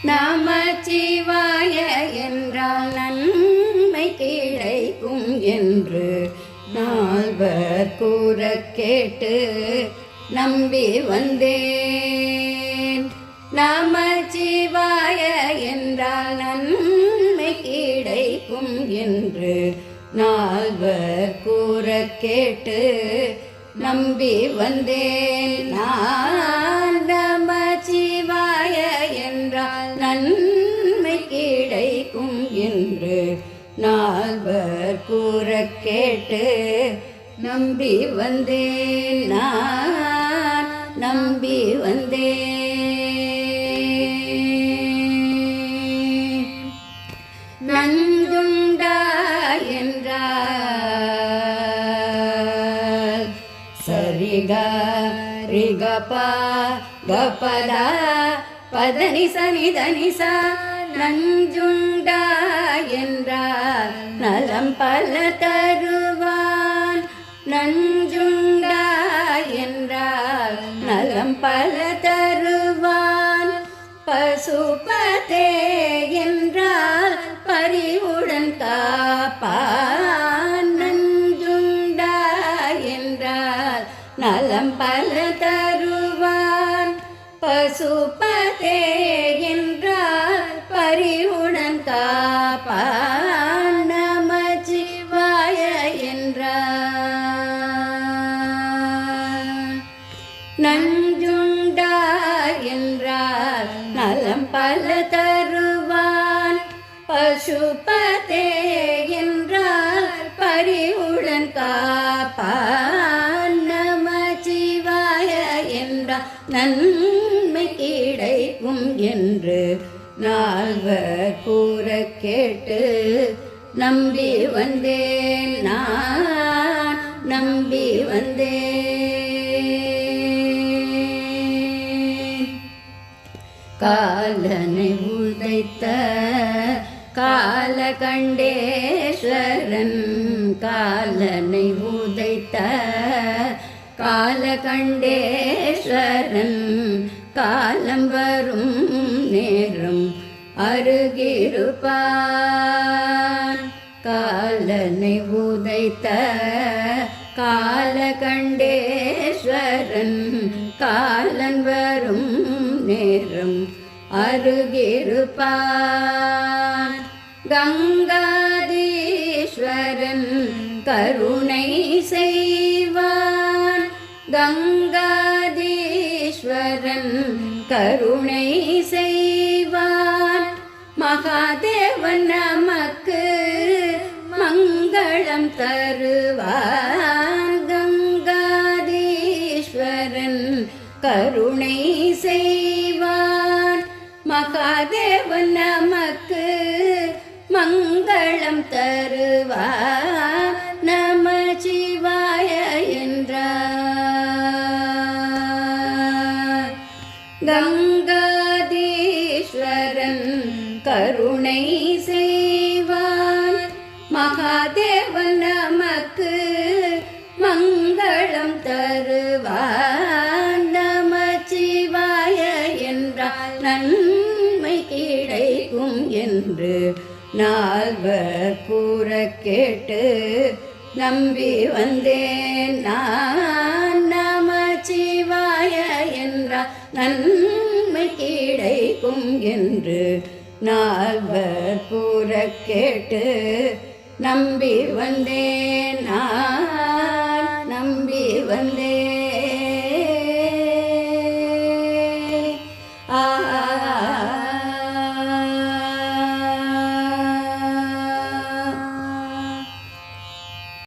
நமச்சிவாய என்றால் நன்மை கிடைக்கும் என்று நால்வர் கூற கேட்டு நம்பி வந்தேன். நமச்சிவாய என்றால் நன்மை கிடைக்கும் என்று நால்வர் கூற கேட்டு நம்பி வந்தேன். நான் நமச்சிவாய என்றால் நன்மை கிடைக்கும் என்று நால்வர் கூற கேட்டு நம்பி வந்தேன். நான் நம்பி வந்தேன். நஞ்சுண்டா என்றால் சரிக ரிகப கபதா பதனி சனி தனிசா. நஞ்சுண்டா என்றால் நலம் பல தருவான். நஞ்சுண்டா என்றால் நலம் பல தருவான். பசுபதே என்றால் பரிவுடன் காப்பான். நஞ்சுண்டா என்றால் நலம் பல தருவான். பசுபதே என்றால் பரிவுடன் காப்பான். நமச்சிவாய என்றால் நஞ்சுண்டா என்றால் நலம் பல தருவான். பசுபதே என்றால் பரிவுடன் காப்பான். நமச்சிவாய என்றால் நன்மை கிடைக்கும் என்று நால்வர் கூற கேட்டு நம்பி வந்தேன். நான் நம்பி வந்தேன். காலனை உதைத்த காலகண்டேஸ்வரன். காலனை உதைத்த காலகண்டேஸ்வரன். காலம் வரும் நேரம் அருகிருப்பான். காலனை உதைத்த காலகண்டேஸ்வரன். காலன் வரும் நேரம் அருகிருப்பான். கங்காதீஸ்வரன் கருணை செய்வான். கங்காதீஸ்வரன் கருணை செய்வான். மகாதேவன் நமக்கு மங்களம் தருவான். கங்காதீஸ்வரன் கருணை செய்வான். மகாதேவன் நமக்கு மங்களம் தருவான். நமச்சிவாய என்றார். கங்காதீஸ்வரன் கருணை செய்வான். மகாதேவன் நமக்கு மங்களம் தருவான். நமச்சிவாய என்றால் நன்மை கிடைக்கும் என்று நால்வர் கூற கேட்டு நம்பி வந்தேன். நான் நமச்சிவாய என்றால் நன்மை கிடைக்கும் என்று நால்வர் கூற கேட்டு நம்பி வந்தேன். நான் நம்பி வந்தேன்.